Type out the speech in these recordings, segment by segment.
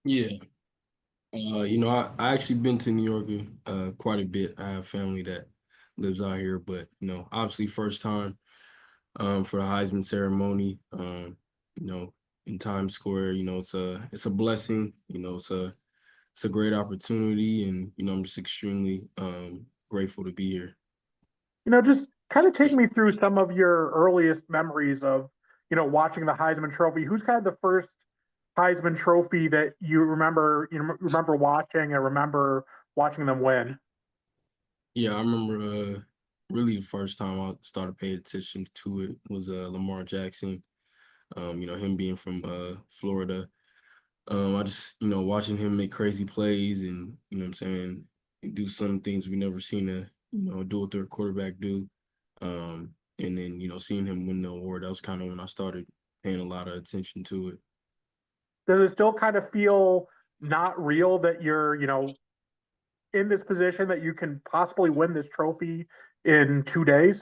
Yeah. I actually been to New York quite a bit. I have family that lives out here, but obviously first time for the Heisman ceremony. You know, in Times Square, it's a blessing. It's a great opportunity, and I'm just extremely grateful to be here. Just kind of take me through some of your earliest memories of, watching the Heisman Trophy. Who's kind of the first Heisman Trophy that you remember watching and remember watching them win? Yeah, I remember really the first time I started paying attention to it was Lamar Jackson. Him being from Florida. I just, watching him make crazy plays and, what I'm saying, do some things we never seen a, do what their quarterback do. And then, seeing him win the award, that was kind of when I started paying a lot of attention to it. Does it still kind of feel not real that you're, in this position that you can possibly win this trophy in 2 days?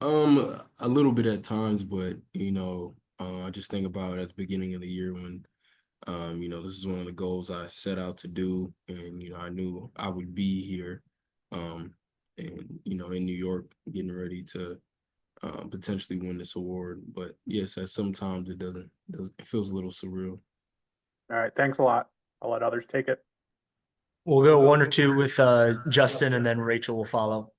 A little bit at times, but, I just think about it at the beginning of the year when, this is one of the goals I set out to do, and I knew I would be here, and in New York, getting ready to potentially win this award. But yes, at sometimes it feels a little surreal. All right, thanks a lot. I'll let others take it. We'll go one or two with Justin, and then Rachel will follow.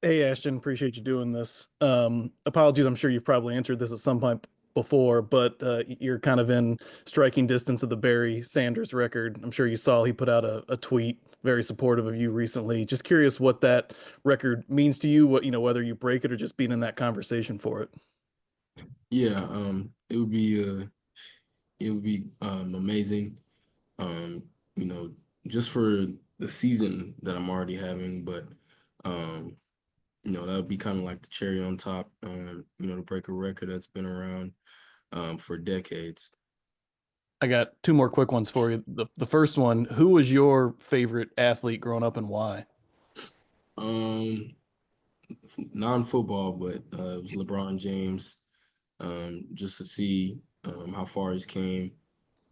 Hey, Ashton, appreciate you doing this. Apologies, I'm sure you've probably answered this at some point before, but you're kind of in striking distance of the Barry Sanders record. I'm sure you saw he put out a tweet very supportive of you recently. Just curious what that record means to you, whether you break it or just being in that conversation for it. Yeah, it would be amazing. Um, you know, just for the season that I'm already having, but um, that would be kind of like the cherry on top. To break a record that's been around for decades. I got two more quick ones for you. The first one, who was your favorite athlete growing up and why? Um, Non-football, but it was LeBron James. Just to see how far he's came.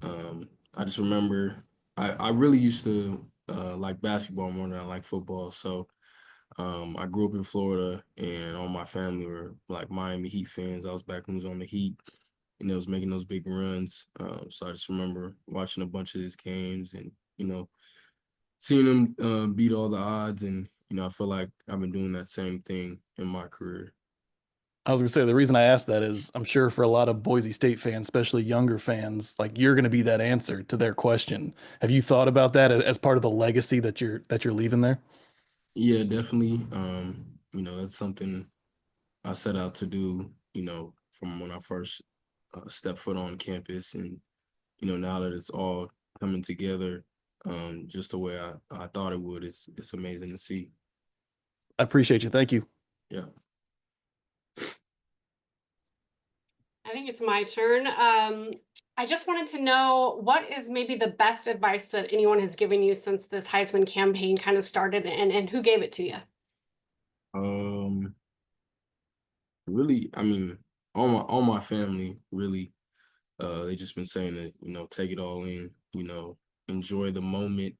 I just remember I really used to like basketball more than I like football. So I grew up in Florida, and all my family were like Miami Heat fans. I was back when he was on the Heat, and they was making those big runs. So I just remember watching a bunch of his games, and seeing him beat all the odds. And I feel like I've been doing that same thing in my career. I was gonna say the reason I asked that is I'm sure for a lot of Boise State fans, especially younger fans, like you're gonna be that answer to their question. Have you thought about that as part of the legacy that you're leaving there? Yeah, definitely. That's something I set out to do, from when I first stepped foot on campus. And, now that it's all coming together just the way I thought it would, it's amazing to see. I appreciate you. Thank you. Yeah. I think it's my turn. I just wanted to know what is maybe the best advice that anyone has given you since this Heisman campaign kind of started, and who gave it to you? Um, Really, I mean, all my family really, they just been saying that, take it all in, enjoy the moment.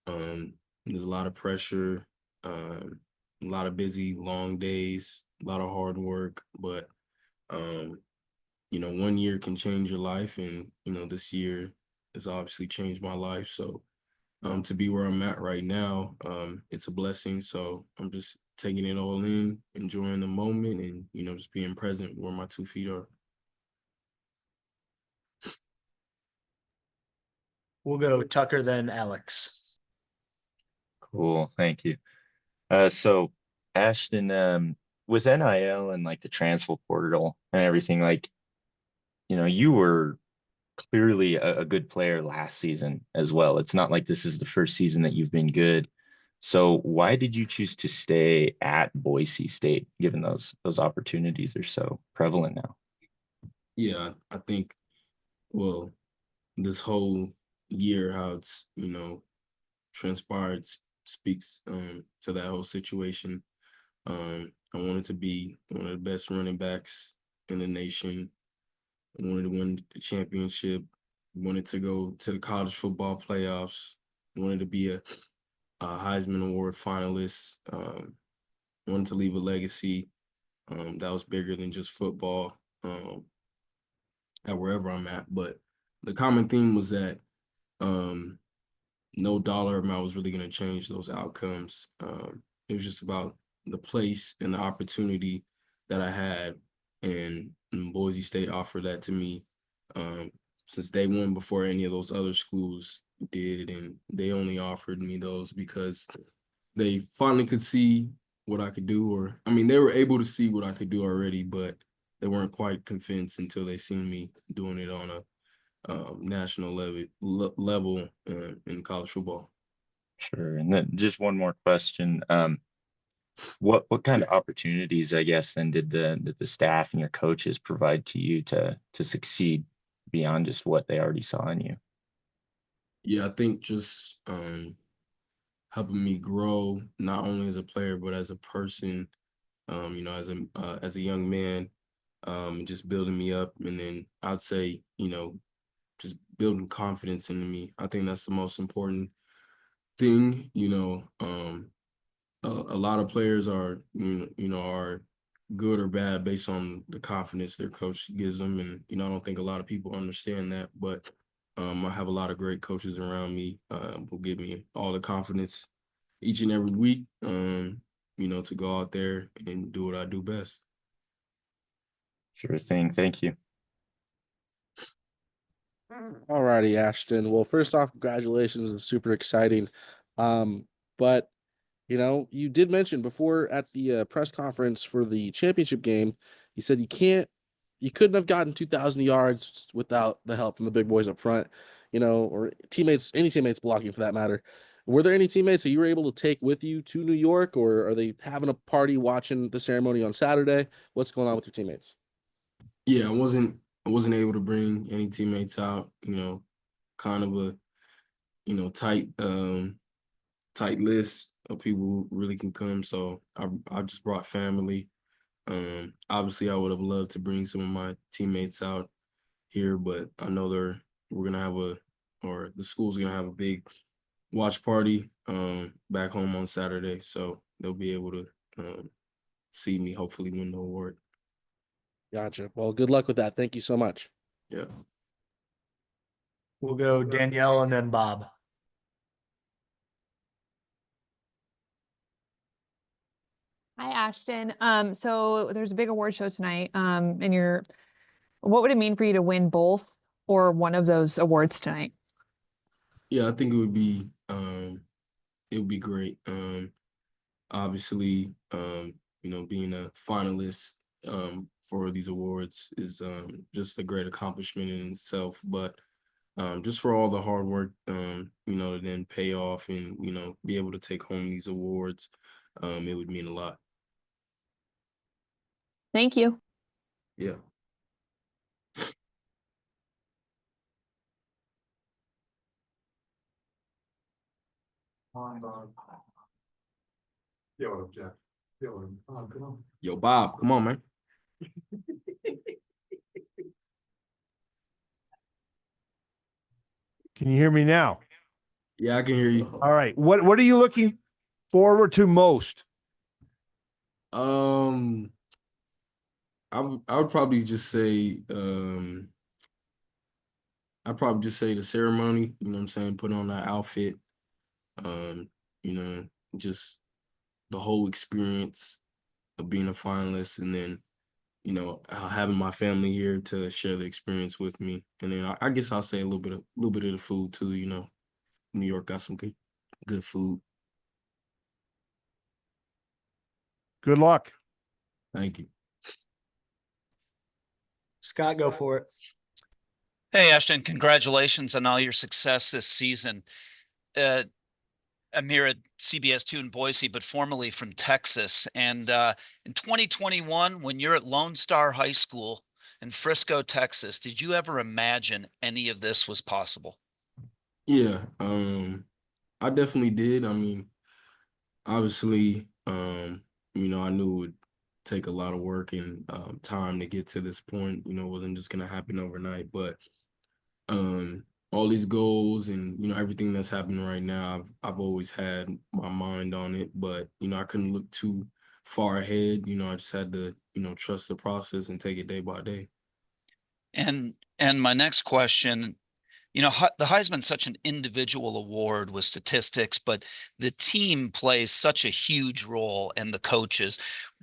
There's a lot of pressure, a lot of busy, long days, a lot of hard work, but um, 1 year can change your life, and this year has obviously changed my life. So to be where I'm at right now, it's a blessing. So I'm just taking it all in, enjoying the moment, and just being present where my 2 feet are. We'll go Tucker, then Alex. Cool, thank you. So Ashton, with NIL and like the transfer portal and everything, like, you were clearly a good player last season as well. It's not like this is the first season that you've been good. So why did you choose to stay at Boise State, given those opportunities are so prevalent now? Yeah, I think, well, this whole year, how it's, transpired speaks to that whole situation. I wanted to be one of the best running backs in the nation. I wanted to win the championship. wanted to go to the college football playoffs, wanted to be a Heisman Award finalist, wanted to leave a legacy that was bigger than just football at wherever I'm at. But the common theme was that no dollar amount was really going to change those outcomes. It was just about the place and the opportunity that I had, and Boise State offered that to me since day one before any of those other schools did, and they only offered me those because they finally could see what I could do, or I mean, they were able to see what I could do already, but they weren't quite convinced until they seen me doing it on a national level in college football. Sure. And then just one more question. What kind of opportunities, I guess, then did the staff and your coaches provide to you to succeed beyond just what they already saw in you? Yeah, I think just helping me grow not only as a player but as a person. As a young man, just building me up, and then I'd say just building confidence into me. I think that's the most important thing. A lot of players are are good or bad based on the confidence their coach gives them, and I don't think a lot of people understand that. But I have a lot of great coaches around me who give me all the confidence each and every week. To go out there and do what I do best. Sure thing. Thank you. All righty, Ashton. Well, first off, congratulations. It's super exciting. But you did mention before at the press conference for the championship game, you said you couldn't have gotten 2,000 yards without the help from the big boys up front, or any teammates blocking for that matter. Were there any teammates that you were able to take with you to New York, or are they having a party watching the ceremony on Saturday? What's going on with your teammates? Yeah, I wasn't able to bring any teammates out. Kind of a tight list of people who really can come. So I just brought family. Obviously, I would have loved to bring some of my teammates out here, but I know we're gonna have the school's gonna have a big watch party back home on Saturday, so they'll be able to see me hopefully win the award. Gotcha. Well, good luck with that. Thank you so much. Yeah. We'll go Danielle and then Bob. Hi, Ashton. So there's a big award show tonight. And what would it mean for you to win both or one of those awards tonight? Yeah, I think it would be great. Obviously, being a finalist for these awards is just a great accomplishment in itself. But just for all the hard work, to then pay off and, be able to take home these awards, it would mean a lot. Thank you. Yeah. Yo, Jeff. Yo, come on. Yo, Bob, come on, man. Can you hear me now? Yeah, I can hear you. All right. What are you looking forward to most? I would probably just say the ceremony, you know what I'm saying, put on that outfit, just the whole experience of being a finalist, and then, having my family here to share the experience with me. And then I guess I'll say a little bit of the food too, New York got some good food. Good luck. Thank you. Scott, go for it. Hey, Ashton, congratulations on all your success this season. I'm here at CBS2 in Boise, but formerly from Texas. And in 2021, when you're at Lone Star High School in Frisco, Texas, did you ever imagine any of this was possible? Yeah, I definitely did. I mean, obviously, I knew it would take a lot of work and time to get to this point. It wasn't just gonna happen overnight. But all these goals and, everything that's happening right now, I've always had my mind on it, but, I couldn't look too far ahead. I just had to, trust the process and take it day by day. And my next question, the Heisman's such an individual award with statistics, but the team plays such a huge role, and the coaches.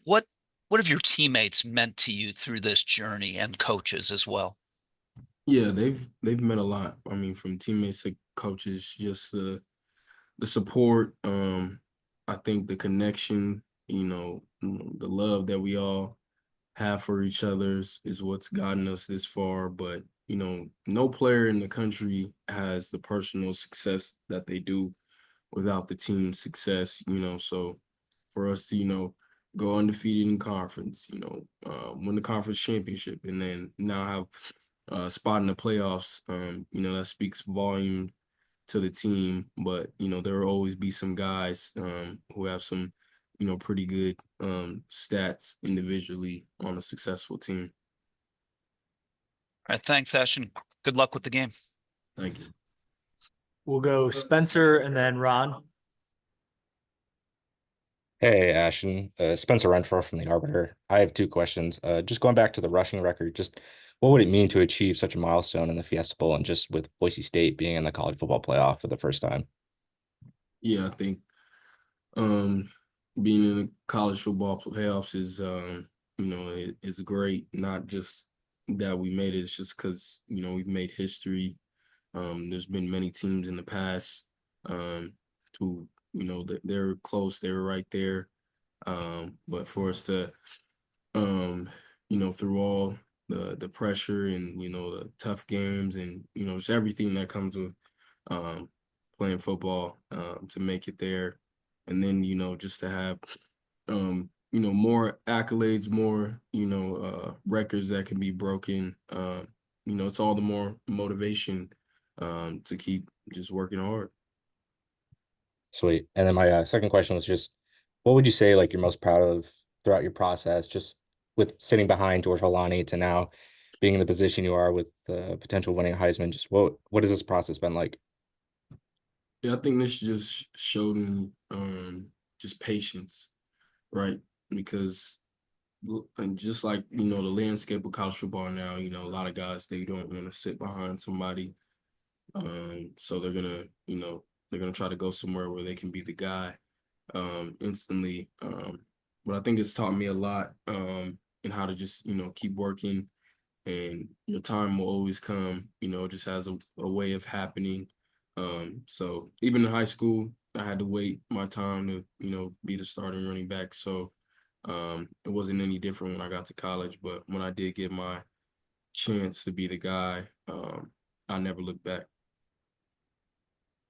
What have your teammates meant to you through this journey, and coaches as well? Yeah, they've meant a lot. I mean, from teammates to coaches, just the support. I think the connection, the love that we all have for each other's is what's gotten us this far. But, no player in the country has the personal success that they do without the team success, so for us to, go undefeated in conference, win the conference championship, and then now have a spot in the playoffs, that speaks volume to the team. But, there will always be some guys who have some, pretty good stats individually on a successful team. All right, thanks, Ashton. Good luck with the game. Thank you. We'll go Spencer and then Ron. Hey, Ashton. Spencer Renfro from The Arbiter. I have two questions. Just going back to the rushing record, just what would it mean to achieve such a milestone in the Fiesta Bowl and just with Boise State being in the college football playoff for the first time? Yeah, I think being in the college football playoffs is, it's great. Not just that we made it, it's just because, we've made history. There's been many teams in the past who, they're close, they were right there. But for us to, through all the pressure and, the tough games and, just everything that comes with playing football, to make it there. And then, just to have, more accolades, more, records that can be broken. It's all the more motivation to keep just working hard. Sweet. And then my second question was just, what would you say like you're most proud of throughout your process, just with sitting behind George Holani to now being in the position you are with potential winning a Heisman? Just what has this process been like? Yeah, I think this just showed me just patience, right? Because and just like, the landscape of college football now, a lot of guys, they don't want to sit behind somebody. So they're gonna try to go somewhere where they can be the guy instantly. But I think it's taught me a lot in how to just, keep working, and your time will always come, it just has a way of happening. So even in high school, I had to wait my time to, be the starting running back. So it wasn't any different when I got to college, but when I did get my chance to be the guy, I never looked back.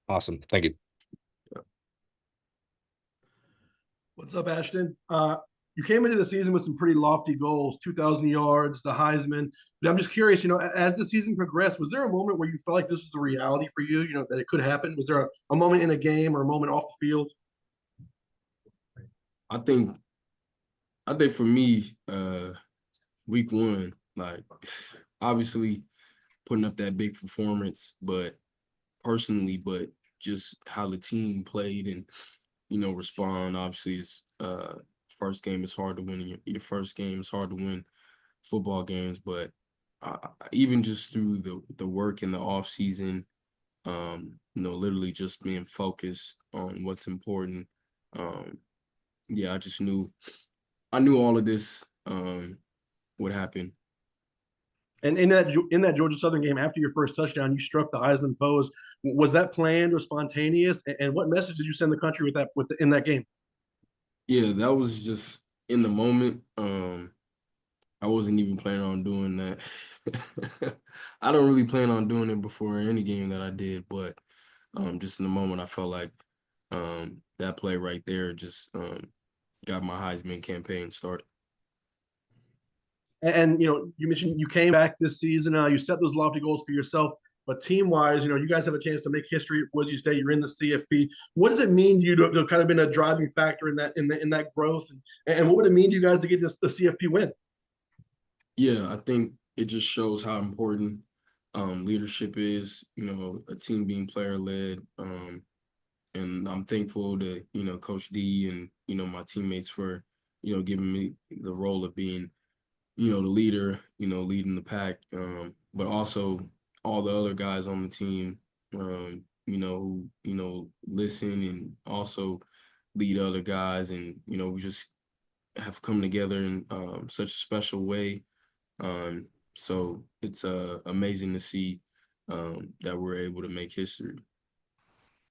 Awesome. Thank you. What's up, Ashton? You came into the season with some pretty lofty goals, 2,000 yards, the Heisman. But I'm just curious, as the season progressed, was there a moment where you felt like this was the reality for you, that it could happen? Was there a moment in a game or a moment off the field? I think for me, week one, like obviously putting up that big performance, but just how the team played and, respond. Obviously, it's first game is hard to win. Your first game is hard to win football games, but even just through the work in the off season, literally just being focused on what's important. Yeah, I knew all of this would happen. And in that Georgia Southern game, after your first touchdown, you struck the Heisman pose. Was that planned or spontaneous? And what message did you send the country in that game? Yeah, that was just in the moment. I wasn't even planning on doing that. I don't really plan on doing it before any game that I did, but just in the moment, I felt like that play right there just got my Heisman campaign started. And you mentioned you came back this season. You set those lofty goals for yourself, but team-wise, you guys have a chance to make history at Boise State. You're in the CFP. What does it mean to you to kind of been a driving factor in that growth? And what would it mean to you guys to get the CFP win? Yeah, I think it just shows how important leadership is, a team being player led. And I'm thankful to, Coach D and, my teammates for, giving me the role of being, the leader, leading the pack. But also all the other guys on the team, who, listen and also lead other guys. And, we just have come together in such a special way. So it's amazing to see that we're able to make history.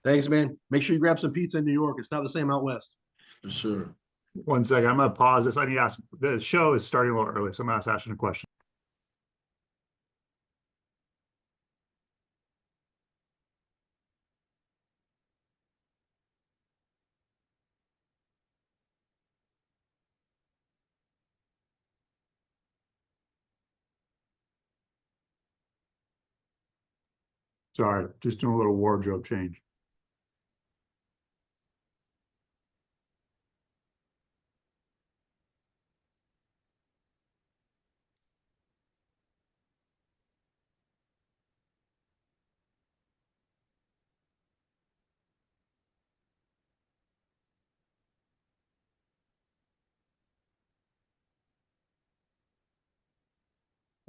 Thanks, man. Make sure you grab some pizza in New York. It's not the same out west. For sure. 1 second, I'm gonna pause this. I need to ask, the show is starting a little early, so I'm gonna ask Ashton a question. Sorry, just doing a little wardrobe change.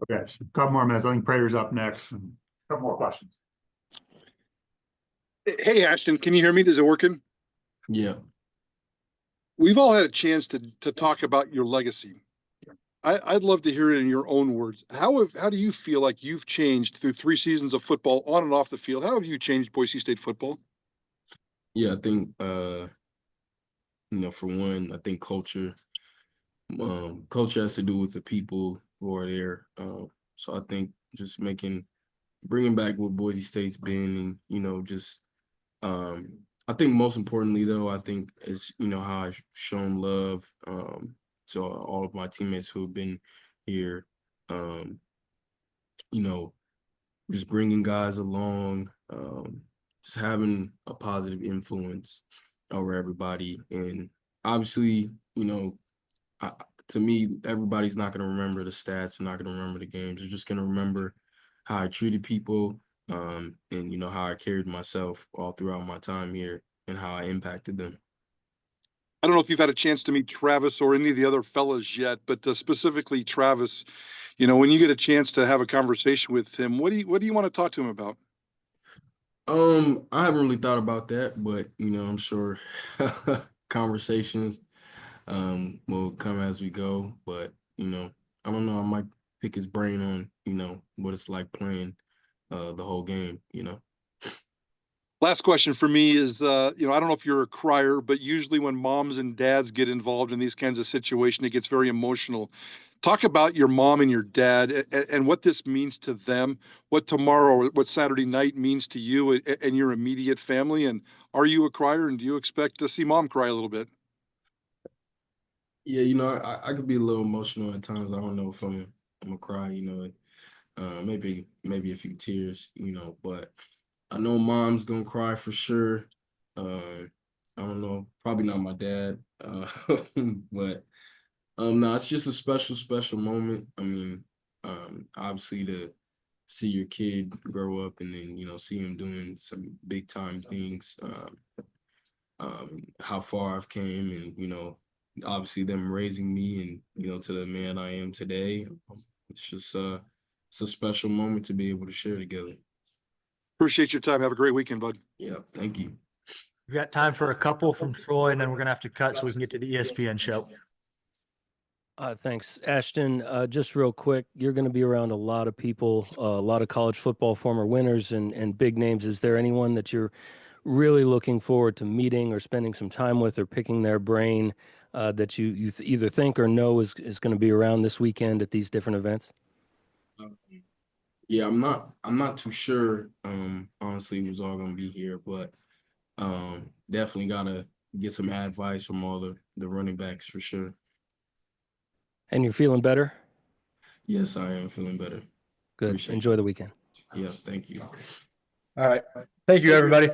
Okay, so a couple more minutes. I think Prater's up next, and a couple more questions. Hey, Ashton, can you hear me? Is it working? Yeah. We've all had a chance to talk about your legacy. I'd love to hear it in your own words. How do you feel like you've changed through 3 seasons of football on and off the field? How have you changed Boise State football? Yeah, I think, for one, I think culture has to do with the people who are there. So I think just bringing back what Boise State's been and, just, I think most importantly though, I think is, how I've shown love, to all of my teammates who have been here, just bringing guys along, just having a positive influence over everybody. And obviously, to me, everybody's not going to remember the stats, they're not going to remember the games. They're just going to remember how I treated people, and, how I carried myself all throughout my time here and how I impacted them. I don't know if you've had a chance to meet Travis or any of the other fellas yet, but specifically Travis, when you get a chance to have a conversation with him, what do you want to talk to him about? I haven't really thought about that, but, I'm sure conversations will come as we go. But, I don't know, I might pick his brain on, what it's like playing the whole game, Last question for me is, I don't know if you're a crier, but usually when moms and dads get involved in these kinds of situations, it gets very emotional. Talk about your mom and your dad and what this means to them, what tomorrow or what Saturday night means to you and your immediate family. And are you a crier, and do you expect to see mom cry a little bit? Yeah, I could be a little emotional at times. I don't know if I'm gonna cry, maybe a few tears, but I know mom's gonna cry for sure. I don't know, probably not my dad. But no, it's just a special moment. I mean, obviously to see your kid grow up and then, see him doing some big time things, how far I've came and, obviously them raising me and, to the man I am today. It's just it's a special moment to be able to share together. Appreciate your time. Have a great weekend, bud. Yeah, thank you. We've got time for a couple from Troy, and then we're gonna have to cut so we can get to the ESPN show. Thanks, Ashton. Just real quick, you're going to be around a lot of people, a lot of college football former winners and big names. Is there anyone that you're really looking forward to meeting or spending some time with or picking their brain that you either think or know is going to be around this weekend at these different events? Yeah, I'm not too sure, honestly, who's all gonna be here, but definitely gotta get some advice from all the running backs for sure. And you're feeling better? Yes, I am feeling better. Good. Appreciate Enjoy it. the weekend. Yeah, thank you. All right. Thank you, everybody.